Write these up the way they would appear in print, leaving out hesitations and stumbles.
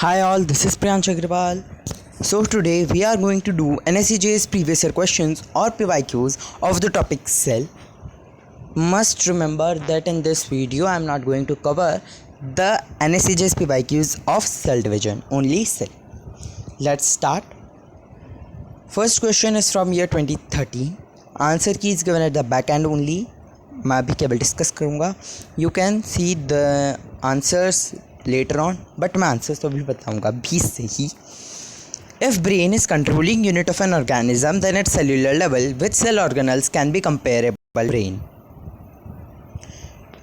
Hi all, this is Priyansh Agrawal. So today we are going to do NSCJ's previous year questions or PYQs of the topic cell. Must remember that in this video I am not going to cover the NSCJ's PYQs of cell division, only cell. Let's start. First question is from year 2013. Answer key is given at the back end only. मैं अभी केवल discuss करूँगा. You can see the answers later on, but मैं answers तो अभी बताऊँगा 20 से ही. If brain is controlling unit of an organism, then at cellular level, which cell organelles can be comparable brain?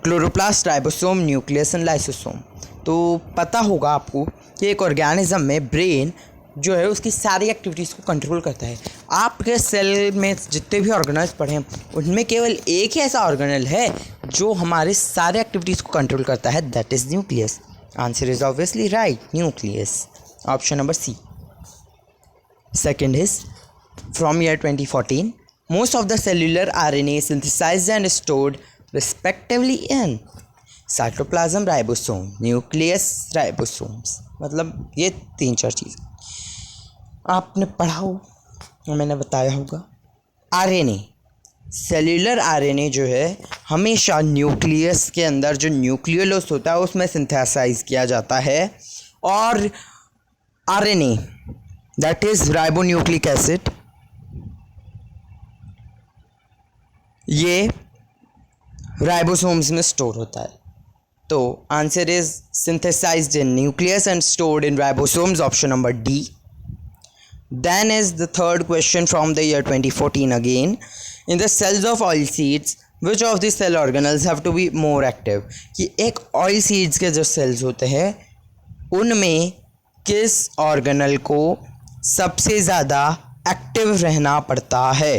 Chloroplast, ribosome, nucleus and lysosome. तो पता होगा आपको कि एक ऑर्गेनिज्म में ब्रेन जो है उसकी सारी एक्टिविटीज़ को कंट्रोल करता है. आपके सेल में जितने भी ऑर्गेनल्स पड़े हैं उनमें केवल एक ही ऐसा ऑर्गेनल है जो हमारे सारे एक्टिविटीज़ को कंट्रोल करता है, that is nucleus. Answer is obviously right, nucleus. Option number C. Second is from year 2014. Most of the cellular RNA synthesized and stored respectively in cytoplasm, ribosome, nucleus, ribosomes. मतलब ये 3-4 चीज़ आपने पढ़ा हो, मैंने बताया होगा. RNA, सेल्यूलर RNA जो है हमेशा न्यूक्लियस के अंदर जो न्यूक्लियोलस होता है उसमें सिंथेसाइज किया जाता है. और RNA that is ribonucleic acid, ये राइबोसोम्स में स्टोर होता है. तो answer is synthesised in nucleus and stored in ribosomes, option number D. Then is the third question from the year 2014 again. In the cells of oil seeds, which of the cell organelles have to be more active? कि एक oil seeds के जो cells होते हैं उनमें किस organelle को सबसे ज़्यादा एक्टिव रहना पड़ता है?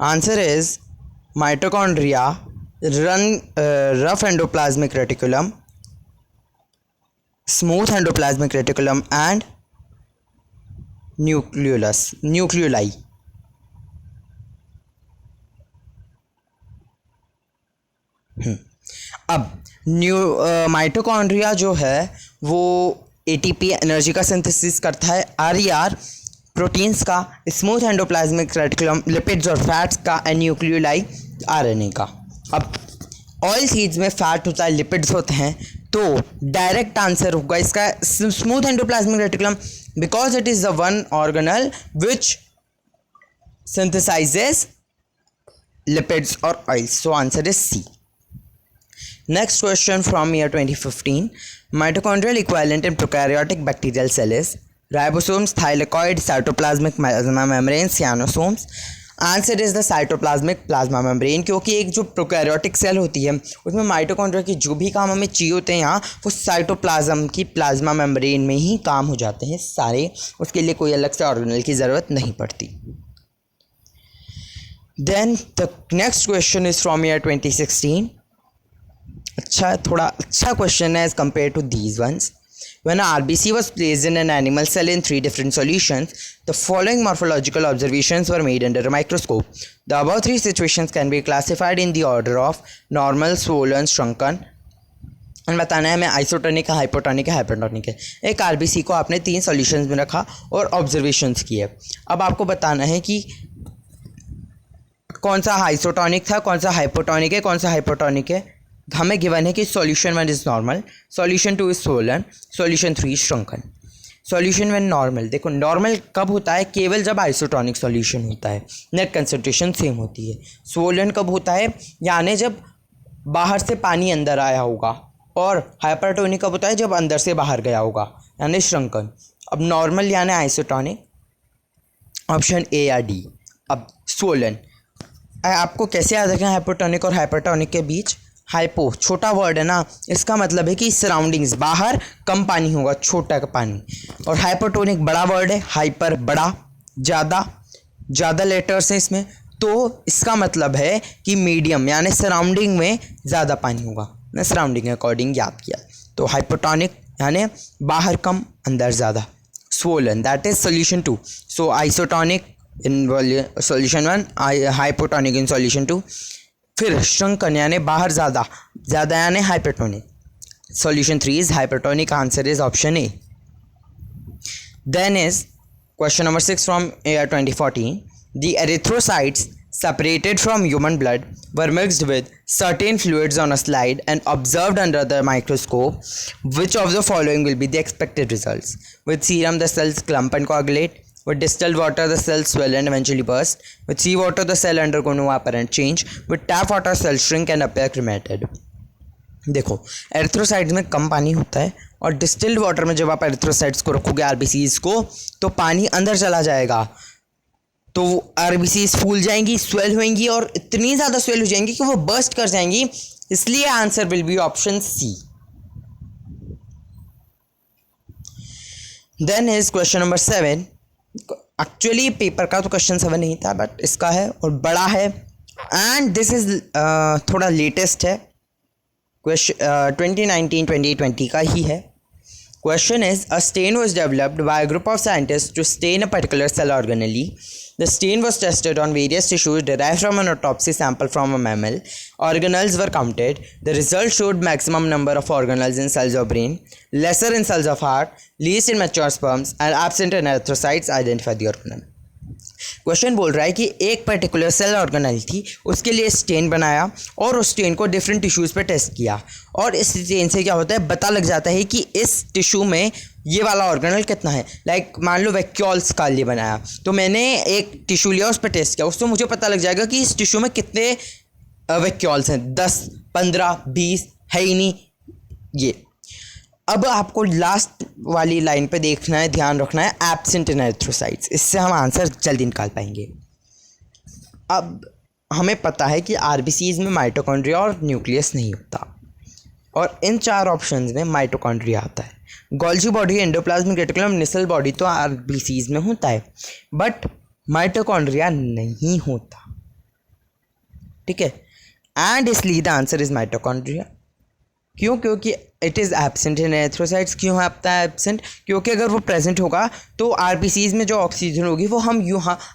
Answer is mitochondria, rough endoplasmic reticulum, smooth endoplasmic reticulum and nucleoli. अब माइटोकॉन्ड्रिया जो है वो ATP एनर्जी का सिंथेसिस करता है, RER प्रोटीन्स का, स्मूथ एंडोप्लाज्मिक रेटिकुलम लिपिड्स और फैट्स का, एंड न्यूक्लियोलाई RNA का. अब ऑयल सीड्स में फैट होता है, लिपिड्स होते हैं, तो डायरेक्ट आंसर होगा इसका smooth endoplasmic reticulum, because it is the one organelle which synthesises lipids और oils. So answer is C. Next question from year 2015. Mitochondrial equivalent in prokaryotic bacterial cell is ribosomes, thylakoid, cytoplasmic plasma membrane, cyanosomes. Answer is the cytoplasmic plasma membrane, क्योंकि एक जो prokaryotic cell होती है उसमें mitochondria की जो भी काम हमें चाहिए होते हैं यहाँ वो साइटोप्लाज्म की प्लाज्मा मेम्ब्रेन में ही काम हो जाते हैं सारे. उसके लिए कोई अलग से ऑर्गेनल की ज़रूरत नहीं पड़ती. Then the next question is from year 2016. थोड़ा अच्छा क्वेश्चन है as compare to these ones. When a RBC was placed in an animal cell in 3 different solutions, the following morphological observations were made under a microscope. The above 3 situations can be classified in the order of normal, swollen, shrunken. और बताना है हमें isotonic है, hypotonic है, hypertonic है. एक RBC को आपने 3 सॉल्यूशंस में रखा और ऑब्जर्वेशंस किए. अब आपको बताना है कि कौन सा आइसोटोनिक था, कौन सा हाइपोटोनिक है, कौन सा हाइपोटोनिक है. हमें गिवन है कि solution 1 is normal, solution 2 is swollen, solution 3 is shrunken. Solution 1 normal, देखो नॉर्मल कब होता है? केवल जब आइसोटोनिक सॉल्यूशन होता है, नेट कंसंट्रेशन सेम होती है. स्वोलन कब होता है? यानी जब बाहर से पानी अंदर आया होगा. और हाइपरटोनिक कब होता है? जब अंदर से बाहर गया होगा, यानी श्रंकन. अब नॉर्मल यानी आइसोटोनिक, ऑप्शन ए या डी. अब स्वोलन आपको कैसे याद रखना है हाइपोटोनिक और हाइपरटोनिक के बीच? हाइपो छोटा वर्ड है ना, इसका मतलब है कि सराउंडिंग्स बाहर कम पानी होगा, छोटा का पानी. और हाइपोटोनिक बड़ा वर्ड है, हाइपर बड़ा, ज़्यादा लेटर्स हैं इसमें, तो इसका मतलब है कि मीडियम यानी सराउंडिंग में ज़्यादा पानी होगा. मैं सराउंडिंग अकॉर्डिंग याद किया. तो हाइपोटोनिक यानी बाहर कम अंदर ज़्यादा. Swollen that is solution 2. So isotonic in solution 1, hypotonic in solution 2. फिर श्रंकन यानी बाहर ज़्यादा यानी hypertonic. Solution 3 is hypertonic. Answer is option A. Then is question number 6 from year 2014. The erythrocytes separated from human blood were mixed with certain fluids on a slide and observed under the microscope. Which of the following will be the expected results? With serum, the cells clump and coagulate. With distilled water, the cells swell and eventually burst. With seawater, the cell undergo no apparent change. With tap water, cells shrink and appear cremated. देखो, erythrocytes में कम पानी होता है और distilled water में जब आप erythrocytes को रखोगे आरबीसीज को, तो पानी अंदर चला जाएगा, तो आरबीसीज फूल जाएंगी, स्वेल होंगी और इतनी ज़्यादा स्वेल हो जाएंगी कि वो बर्स्ट कर जाएंगी. इसलिए answer will be option C. Then is question number 7. Actually paper का तो क्वेश्चन 7 नहीं था, बट इसका है और बड़ा है, एंड दिस इज थोड़ा लेटेस्ट है. क्वेश्चन 2019-2020 का ही है. Question is, a stain was developed by a group of scientists to stain a particular cell organelle. The stain was tested on various tissues derived from an autopsy sample from a mammal. Organelles were counted. The result showed maximum number of organelles in cells of brain, lesser in cells of heart, least in mature sperms, and absent in erythrocytes. Identify the organelle. Question बोल रहा है कि एक particular cell organelle थी, उसके लिए stand बनाया और उस स्टेन को डिफरेंट टिश्यूज़ पे टेस्ट किया, और इस स्टेन से क्या होता है, पता लग जाता है कि इस टिश्यू में ये वाला ऑर्गेनेल कितना है. लाइक मान लो वैक्यूल्स का लिए बनाया, तो मैंने एक टिश्यू लिया, उस पर टेस्ट किया, उससे मुझे पता लग जाएगा कि इस टिश्यू में कितने वैक्यूल्स हैं, 10, 15, 20 है ही नहीं ये. अब आपको लास्ट वाली लाइन पे देखना है, ध्यान रखना है, एब्सेंट इन एरिथ्रोसाइट्स. इससे हम आंसर जल्दी निकाल पाएंगे. अब हमें पता है कि आरबीसीज में माइटोकॉन्ड्रिया और न्यूक्लियस नहीं होता, और इन 4 ऑप्शंस में माइटोकॉन्ड्रिया आता है. Golgi body, endoplasmic reticulum, Nissl body तो आरबीसीज में होता है, बट माइटोकॉन्ड्रिया नहीं होता. ठीक है, एंड इसलिए द आंसर इज माइटोकॉन्ड्रिया. क्यों? क्योंकि it is absent in erythrocytes. क्यों आता है एब्सेंट? क्योंकि अगर वो प्रेजेंट होगा तो आरबीसीज में जो ऑक्सीजन होगी वो हम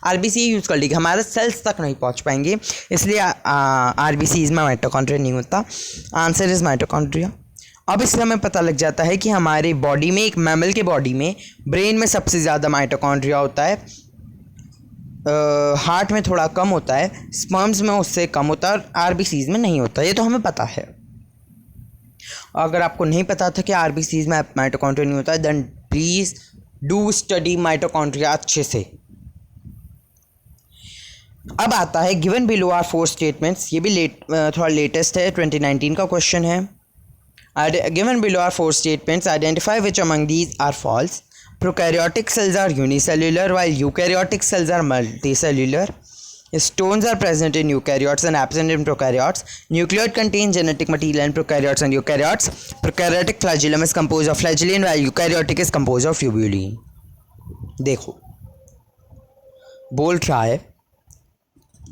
आरबीसी यूज़ कर लेंगे, हमारे सेल्स तक नहीं पहुंच पाएंगे. इसलिए आरबीसीज में माइटोकॉन्ड्रिया नहीं होता. Answer is mitochondria. अब इससे हमें पता लग जाता है कि हमारी बॉडी में, एक मैमल के बॉडी में, ब्रेन में सबसे ज़्यादा माइटोकॉन्ड्रिया होता है, हार्ट में थोड़ा कम होता है, स्पर्म्स में उससे कम होता है, और आरबीसीज में नहीं होता. ये तो हमें पता है. अगर आपको नहीं पता था कि आरबीसीज में माइटोकॉन्ड्रिया नहीं होता है, then please do study mitochondria अच्छे से. अब आता है गिवन बिलो आर 4 स्टेटमेंट्स. ये भी थोड़ा लेटेस्ट है, 2019 का क्वेश्चन है. Given below are 4 statements. Identify which among these are false. Prokaryotic cells are unicellular while eukaryotic cells are multicellular. Stones are present in eukaryotes and absent in prokaryotes. Nucleoid contains genetic material in prokaryotes and eukaryotes. Prokaryotic flagellum is composed of flagellin while eukaryotic is composed of tubulin. देखो, बोल रहा है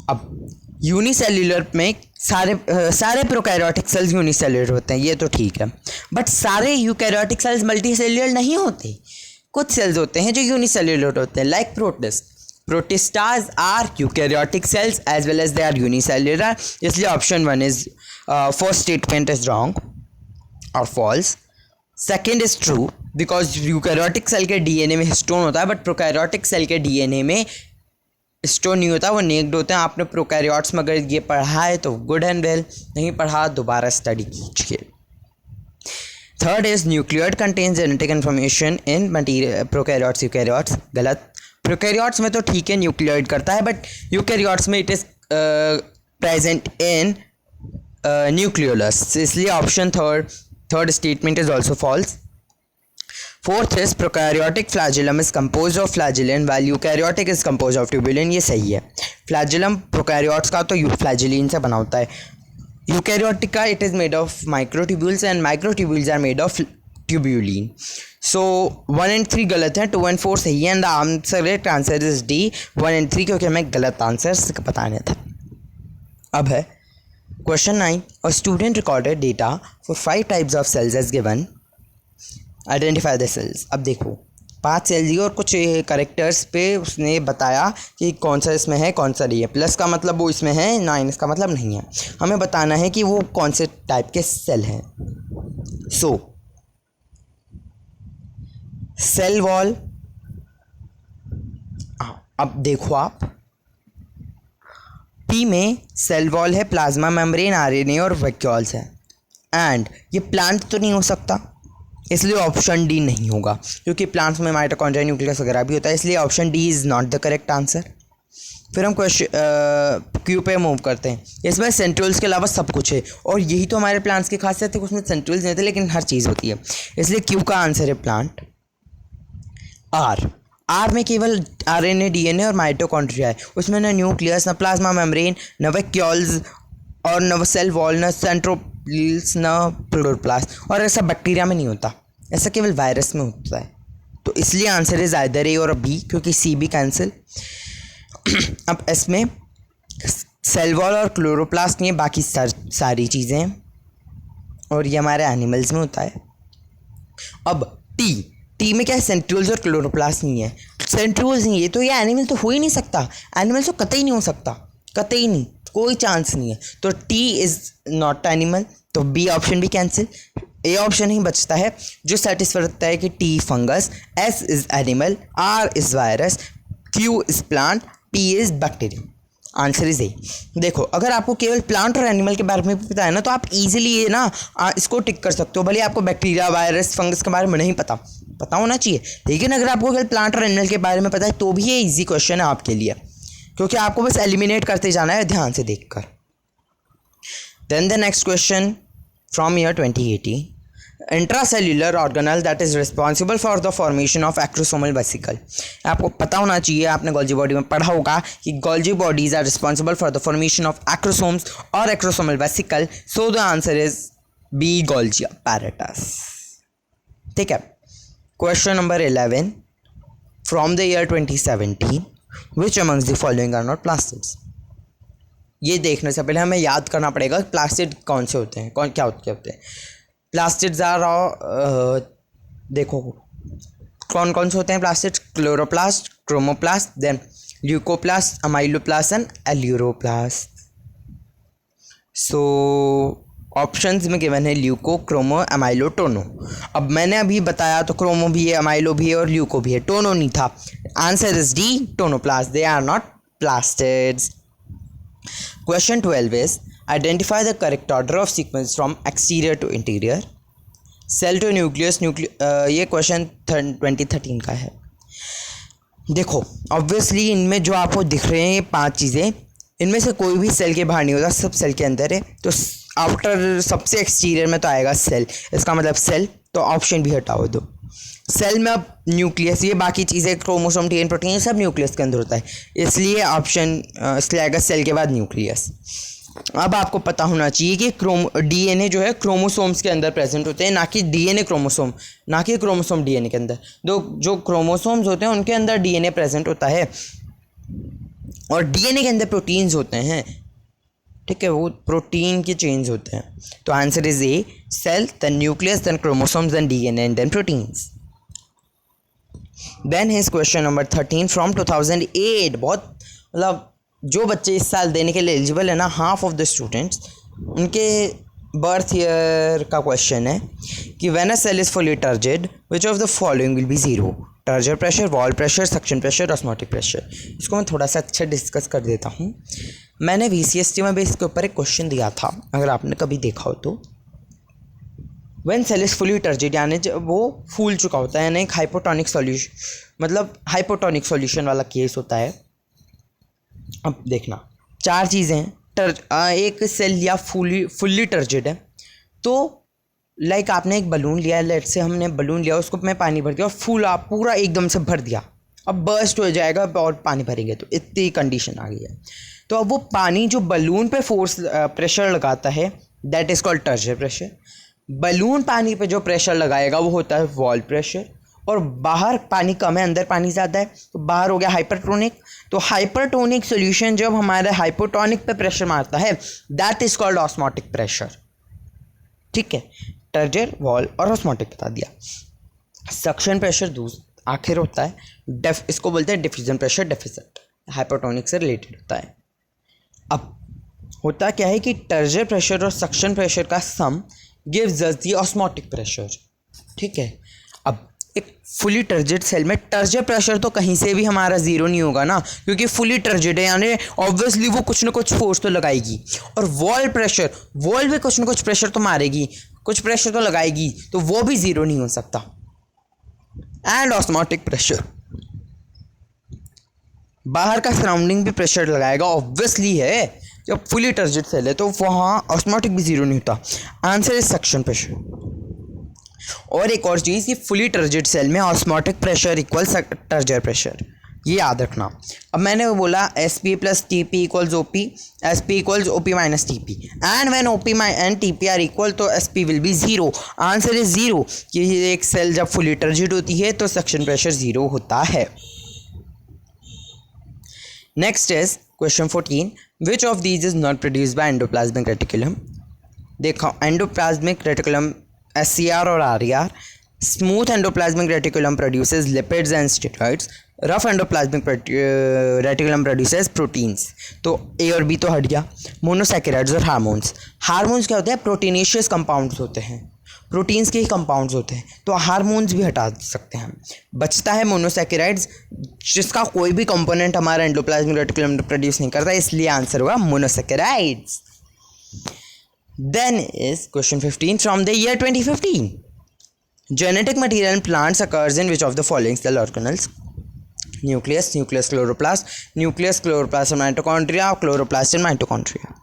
अब unicellular में सारे prokaryotic cells unicellular होते हैं, ये तो ठीक है, बट सारे यूकैरियोटिक सेल्स मल्टीसेल्युलर नहीं होते. कुछ सेल्स होते हैं जो यूनिसेल्युलर होते हैं, like protist. Protistas are eukaryotic cells as well as they are unicellular. इसलिए option 1 is first statement is wrong or false. Second is true because eukaryotic cell के DNA में हिस्टोन होता है, बट प्रोकैरियोटिक सेल के DNA में histone नहीं होता, वो नेक्ड होते हैं. आपने प्रोकैरियोट्स में अगर ये पढ़ा है तो गुड एंड वेल, नहीं पढ़ा दोबारा स्टडी कीजिए. Third is nucleoid contains genetic information in prokaryotes eukaryotes. गलत. प्रोकैरियोट्स में तो ठीक है न्यूक्लियोइड करता है, बट यूकैरियोट्स में it is present in nucleolus. इसलिए option third statement is also false. Fourth is prokaryotic flagellum is compose of flagellin while eukaryotic is compose of tubulin. ये सही है. फ्लैजिलम प्रोकैरियोट्स का तो फ्लैजिलिन से बना होता है. यूकैरियोटिक का it is made of microtubules and microtubules are made of tubulin. So 1 and 3 गलत हैं, 2 and 4 सही है, and the answer is D 1 and 3, क्योंकि हमें गलत आंसर बताने था. अब है question 9. A student recorded data for 5 types of cells as given. Identify the cells. अब देखो 5 सेल्स दिए और कुछ करेक्टर्स पे उसने बताया कि कौन सा इसमें है कौन सा नहीं है. प्लस का मतलब वो इसमें है, माइनस का मतलब नहीं है. हमें बताना है कि वो कौन से टाइप के सेल हैं. सो सेल वॉल, अब देखो आप, पी में सेल वॉल है, प्लाज्मा मेम्ब्रेन, आरएनए और वैक्यूल्स है, एंड ये प्लांट तो नहीं हो सकता, इसलिए ऑप्शन डी नहीं होगा, क्योंकि प्लांट्स में माइटोकॉन्ड्रिया, न्यूक्लियस वगैरह भी होता है, इसलिए option D is not the correct answer. फिर हम क्वेश्चन क्यू पे मूव करते हैं। इसमें सेंट्रियोल्स के अलावा सब कुछ है, और यही तो हमारे प्लांट्स की खासियत है, उसमें सेंट्रियोल्स नहीं होते लेकिन हर चीज़ होती है, इसलिए क्यू का आंसर है प्लांट। आर में केवल आरएनए, डीएनए और माइटोकॉन्ड्रिया है, उसमें ना न्यूक्लियस, ना प्लाज्मा मेम्ब्रेन, ना वैक्यूल्स और न सेल वॉल, न सेंट्रोप्लील्स, न क्लोरोप्लास्ट, और ऐसा बैक्टीरिया में नहीं होता, ऐसा केवल वायरस में होता है। तो इसलिए आंसर इज आइदर ए और बी, क्योंकि सी भी कैंसिल। अब इसमें सेल वॉल और क्लोरोप्लास्ट नहीं है, बाकी सारी चीज़ें हैं, और ये हमारे एनिमल्स में होता है। अब टी में क्या है, सेंट्रियोल्स और क्लोरोप्लास्ट नहीं है, सेंट्रियोल्स नहीं है तो ये एनिमल तो हो ही नहीं सकता, एनिमल तो कतई नहीं हो सकता, कतई नहीं, कोई चांस नहीं है, तो टी इज़ नॉट एनिमल, तो बी ऑप्शन भी कैंसिल। ए ऑप्शन ही बचता है जो सेटिस्फाई करता है कि T fungus, S is animal, R is virus, Q is plant, P is bacteria. Answer is A. देखो, अगर आपको केवल प्लांट और एनिमल के बारे में पता है ना, तो आप इजीली ये ना इसको टिक कर सकते हो, भले आपको बैक्टीरिया, वायरस, फंगस के बारे में नहीं पता होना चाहिए, लेकिन अगर आपको केवल प्लांट और एनिमल के बारे में पता है तो भी ये इजी क्वेश्चन है आपके लिए, क्योंकि आपको बस एलिमिनेट करते जाना है ध्यान से देखकर। Then the next question from year 2018, intracellular organelle that is responsible for the formation of acrosomal vesicle. आपको पता होना चाहिए, आपने गोल्जी बॉडी में पढ़ा होगा कि Golgi bodies are responsible for the formation of acrosomes और acrosomal vesicle, so the answer is B, Golgi apparatus। ठीक है, question number 11 from the year 2017, which amongst the following are not plastids. ये देखने से पहले हमें याद करना पड़ेगा प्लास्टिड कौन से होते हैं, क्या होते हैं। प्लास्टिड्स आर, देखो कौन कौन से होते हैं plastids, chloroplast, chromoplast, then leucoplast, amyloplast and aleuroplast. So options में गिवन है ल्यूको, क्रोमो, अमाइलो, टोनो। अब मैंने अभी बताया तो क्रोमो भी है, अमाइलो भी है और ल्यूको भी है, टोनो नहीं था। Answer is D, tonoplast, they are not plastids. Question 12 is identify the correct order of sequence from exterior to interior, cell to nucleus, ये क्वेश्चन 2013 का है। देखो ऑब्वियसली इनमें जो आपको दिख रहे हैं ये 5 चीज़ें, इनमें से कोई भी सेल के बाहर नहीं होता, सब सेल के अंदर है, तो आफ्टर सबसे एक्सटीरियर में तो आएगा सेल, इसका मतलब सेल, तो ऑप्शन भी हटाओ दो। सेल में अब न्यूक्लियस, ये बाकी चीज़ें क्रोमोसोम, डीएनए, प्रोटीन, ये सब न्यूक्लियस के अंदर होता है, इसलिए ऑप्शन इसलिए आएगा सेल के बाद न्यूक्लियस। अब आपको पता होना चाहिए कि डीएनए जो है क्रोमोसोम्स के अंदर प्रेजेंट होते हैं, ना कि डीएनए क्रोमोसोम, ना कि क्रोमोसोम डीएनए के अंदर। जो क्रोमोसोम्स होते हैं उनके अंदर डीएनए प्रेजेंट होता है, और डीएनए के अंदर प्रोटीन्स होते हैं, ठीक है, वो प्रोटीन के चेंज होते हैं। तो answer is A, cell, then nucleus, then chromosomes, then DNA and then proteins. Then his question number 13 from 2008, बहुत मतलब जो बच्चे इस साल देने के लिए एलिजिबल है ना, हाफ ऑफ द स्टूडेंट्स, उनके बर्थ ईयर का क्वेश्चन है कि when a cell is fully turgid which of the following will be zero, turgor pressure, wall pressure, suction pressure, osmotic pressure. इसको मैं थोड़ा सा अच्छा डिस्कस कर देता हूँ। मैंने VCST में भी इसके ऊपर एक क्वेश्चन दिया था, अगर आपने कभी देखा हो तो। When cell is fully turgid, यानी जब वो फूल चुका होता है, यानी एक हाइपोटोनिक सॉल्यूशन, मतलब हाइपोटोनिक सॉल्यूशन वाला केस होता है। अब देखना 4 चीज़ें हैं, एक सेल या फुल्ली टर्जिड है, तो लाइक आपने एक बलून लिया, लेट से हमने बलून लिया, उसको मैं पानी भर दिया और फूल आप पूरा एकदम से भर दिया, अब बर्स्ट हो जाएगा और पानी भरेंगे, तो इतनी कंडीशन आ गई है। तो अब वो पानी जो बलून पे फोर्स प्रेशर लगाता है, that is called turgor pressure. Balloon पानी पे जो प्रेशर लगाएगा वो होता है वॉल प्रेशर, और बाहर पानी कम है, अंदर पानी ज़्यादा है, तो बाहर हो गया हाइपरटोनिक। तो हाइपरटोनिक सॉल्यूशन जब हमारे हाइपोटोनिक पे प्रेशर मारता है, that is called osmotic pressure. ठीक है, टर्जर, वॉल और ऑस्मोटिक बता दिया। सक्शन प्रेशर आखिर होता है, इसको बोलते हैं डिफ्यूजन प्रेशर डेफिसिट, हाइपरटोनिक से रिलेटेड होता है। अब होता क्या है कि टर्जर प्रेशर और सक्शन प्रेशर का sum gives us the osmotic pressure. ठीक है, अब एक फुली टर्जिड सेल में टर्जिड प्रेशर तो कहीं से भी हमारा ज़ीरो नहीं होगा ना, क्योंकि फुली टर्जिड है, यानी ऑब्वियसली वो कुछ ना कुछ फोर्स तो लगाएगी। और वॉल प्रेशर, वॉल भी कुछ ना कुछ प्रेशर तो मारेगी, कुछ प्रेशर तो लगाएगी, तो वो भी ज़ीरो नहीं हो सकता। एंड ऑस्मोटिक प्रेशर, बाहर का सराउंडिंग भी प्रेशर लगाएगा, ऑब्वियसली है, जब फुली टर्जिड सेल है तो वहाँ ऑस्मोटिक भी ज़ीरो नहीं होता। Answer is suction pressure. और एक और चीज़, ये फुली टर्जिड सेल में osmotic pressure equal turgor pressure, ये याद रखना। अब मैंने बोला S P plus T P equals O P, S P equals O P minus T P, and when O P and T P are equal तो S P will be zero. Answer is zero, कि एक cell जब fully turgid होती है तो suction pressure zero होता है। Next is question 14, which of these is not produced by endoplasmic reticulum. देखो, एंडोप्लाज्मिक रेटिकुलम SCR और RER, smooth endoplasmic reticulum produces lipids and steroids, rough endoplasmic reticulum produces proteins. तो A और B तो हट गया। Monosaccharides और hormones, hormones क्या होते हैं? प्रोटीनेशियस कंपाउंड्स होते हैं, प्रोटीन्स के ही कंपाउंड्स होते हैं, तो हार्मोन्स भी हटा सकते हैं। बचता है मोनोसैकेराइड्स, जिसका कोई भी कंपोनेंट हमारा एंडोप्लाज्मिक रेटिकुलम प्रोड्यूस नहीं करता, इसलिए आंसर होगा monosaccharides. Then is question 15 from the year 2015. Genetic material in plants occurs in which of the following cell organelles? Nucleus, nucleus chloroplast, nucleus chloroplast and mitochondria, chloroplast and mitochondria.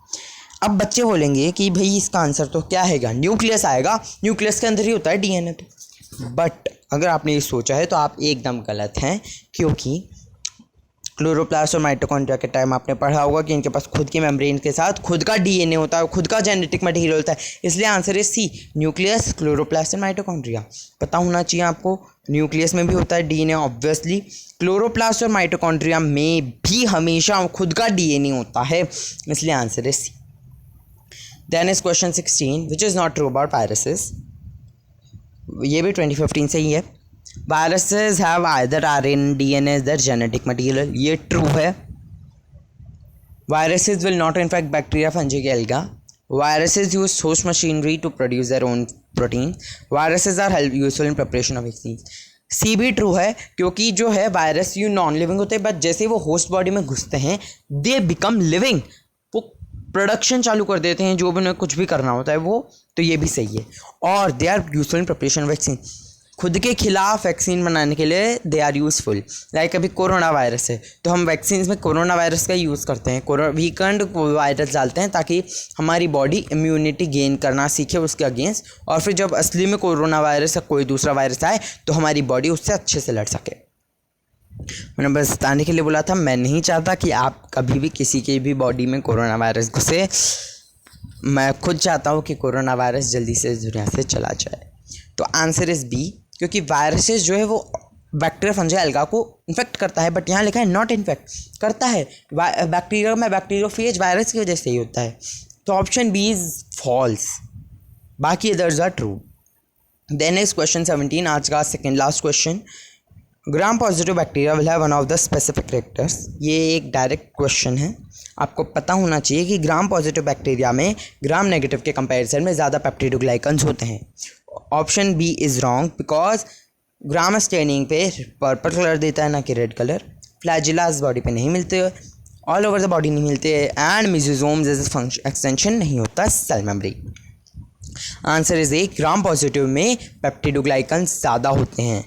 अब बच्चे बोलेंगे कि भाई इसका आंसर तो क्या हैगा? न्यूक्लियस आएगा, न्यूक्लियस के अंदर ही होता है डीएनए। तो बट अगर आपने ये सोचा है तो आप एकदम गलत हैं, क्योंकि क्लोरोप्लास्ट और माइटोकॉन्ड्रिया के टाइम आपने पढ़ा होगा कि इनके पास खुद की मेम्ब्रेन के साथ खुद का डीएनए होता है, खुद का जेनेटिक मटेरियल होता है, इसलिए answer is C, nucleus chloroplast and mitochondria. पता होना चाहिए आपको, न्यूक्लियस में भी होता है डीएनए ऑब्वियसली, क्लोरोप्लास्ट और माइटोकॉन्ड्रिया में भी हमेशा खुद का डीएनए होता है, इसलिए answer is C. Then is question 16, which is not true about viruses. ये भी 2015 से ही है। Viruses have either RNA DNA as their genetic material, ये ट्रू है। Viruses will not infect bacteria, fungi, alga. Viruses use host machinery to produce their own protein. Viruses are help useful in preparation of vaccine. C भी true है, क्योंकि जो है virus you non living होते हैं, but जैसे वो host body में घुसते हैं दे बिकम लिविंग, वो प्रोडक्शन चालू कर देते हैं, जो भी उन्हें कुछ भी करना होता है वो, तो ये भी सही है। और they are useful in preparation vaccine, खुद के खिलाफ वैक्सीन बनाने के लिए दे आर यूज़फुल। लाइक अभी कोरोना वायरस है तो हम वैक्सीन में कोरोना वायरस का यूज़ करते हैं, वीकेंड वायरस डालते हैं ताकि हमारी बॉडी इम्यूनिटी गेन करना सीखे उसके अगेंस्ट, और फिर जब असली में कोरोना वायरस या कोई दूसरा वायरस आए तो हमारी बॉडी उससे अच्छे से लड़ सके। मैंने बस बताने के लिए बोला था, मैं नहीं चाहता कि आप कभी भी किसी की भी बॉडी में कोरोना वायरस घुसे। मैं खुद चाहता हूँ कि कोरोना वायरस जल्दी से इस दुनिया से चला जाए। तो आंसर इज़ बी, क्योंकि वायरसेस जो है वो बैक्टीरिया, फंजी, एल्गा को इन्फेक्ट करता है, बट यहाँ लिखा है नॉट इन्फेक्ट करता है। बैक्टीरिया में बैक्टीरियोफेज वायरस की वजह से ही होता है, तो ऑप्शन बी इज़ फॉल्स, बाकी others are true. Then is question 17, आज का second last question. Gram positive bacteria will have one of the specific characters. ये एक डायरेक्ट क्वेश्चन है, आपको पता होना चाहिए कि ग्राम पॉजिटिव बैक्टीरिया में ग्राम नेगेटिव के कंपैरिजन में ज़्यादा पेप्टिडोग्लाइकन्स होते हैं। Option B is wrong, because Gram staining पे पर्पल कलर देता है ना कि रेड कलर। फ्लैजिलास बॉडी पे नहीं मिलते, ऑल ओवर द बॉडी नहीं मिलते, and mesosomes as function extension नहीं होता cell membrane. Answer is A, gram positive में पेप्टिडोग्लाइकन्स ज़्यादा होते हैं।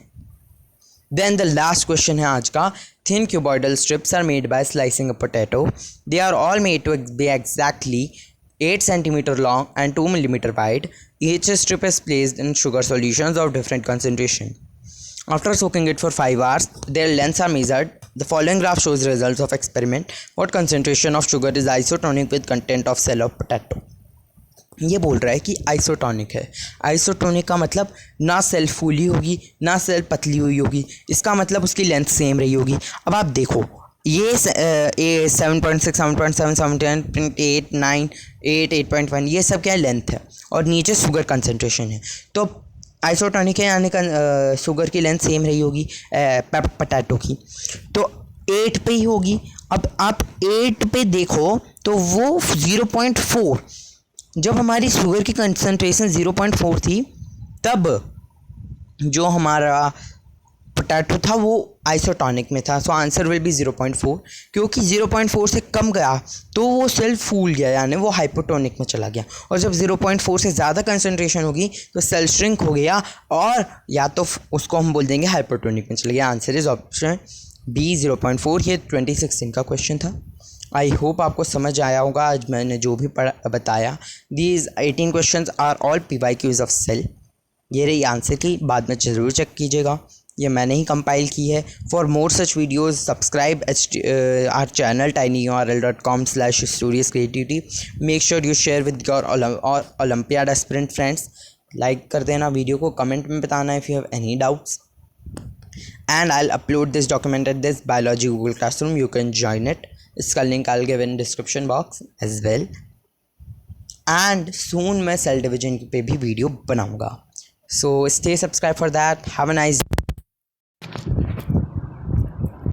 देन द लास्ट क्वेश्चन है आज का। Thin cuboidal strips are made by slicing a potato. They are all made to be exactly 8 cm long and 2 mm wide. Each strip is placed in sugar solutions of different concentration. After soaking it for 5 hours, their lengths are measured. The following graph shows results of experiment. What concentration of sugar is isotonic with content of cell of potato? ये बोल रहा है कि isotonic है। Isotonic का मतलब ना cell फूली होगी ना सेल पतली हुई होगी, इसका मतलब उसकी लेंथ सेम रही होगी। अब आप देखो, ये 7.6, 7.7, 7.8, 9, 8, 8.1 ये सब क्या है? लेंथ है, और नीचे शुगर कंसनट्रेशन है। तो आइसोटोनिक है, यानी शुगर की लेंथ सेम रही होगी पोटैटो की, तो 8 पे ही होगी। अब आप 8 पे देखो तो वो 0.4 जब हमारी शुगर की कंसनट्रेशन 0.4 थी तब जो हमारा पोटैटो था वो आइसोटोनिक में था। So answer will B 0.4। क्योंकि 0.4 से कम गया तो वो सेल फूल गया, यानी वो हाइपोटोनिक में चला गया। और जब 0.4 से ज़्यादा कंसनट्रेशन होगी तो सेल श्रिंक हो गया और या तो उसको हम बोल देंगे हाइपोटोनिक में चला गया। Answer is option B 0.4। ये 2016 का क्वेश्चन था। आई होप आपको समझ आया होगा आज मैंने जो भी बताया। These 18 question are all PYQs of cell. ये रही आंसर की, बाद में ज़रूर चेक कीजिएगा, ये मैंने ही कंपाइल की है। For more such videos subscribe our channel tinyurl.com/stories creativity। Make sure you share with your olympiad aspirant friends. Like कर देना वीडियो को, कमेंट में बताना if you have any doubts. And I'll upload this document at this biology Google Classroom. You can join it. इसका link I'll give in description box as well. And soon मैं cell division पे भी video बनाऊंगा. So stay subscribed for that. Have a nice day.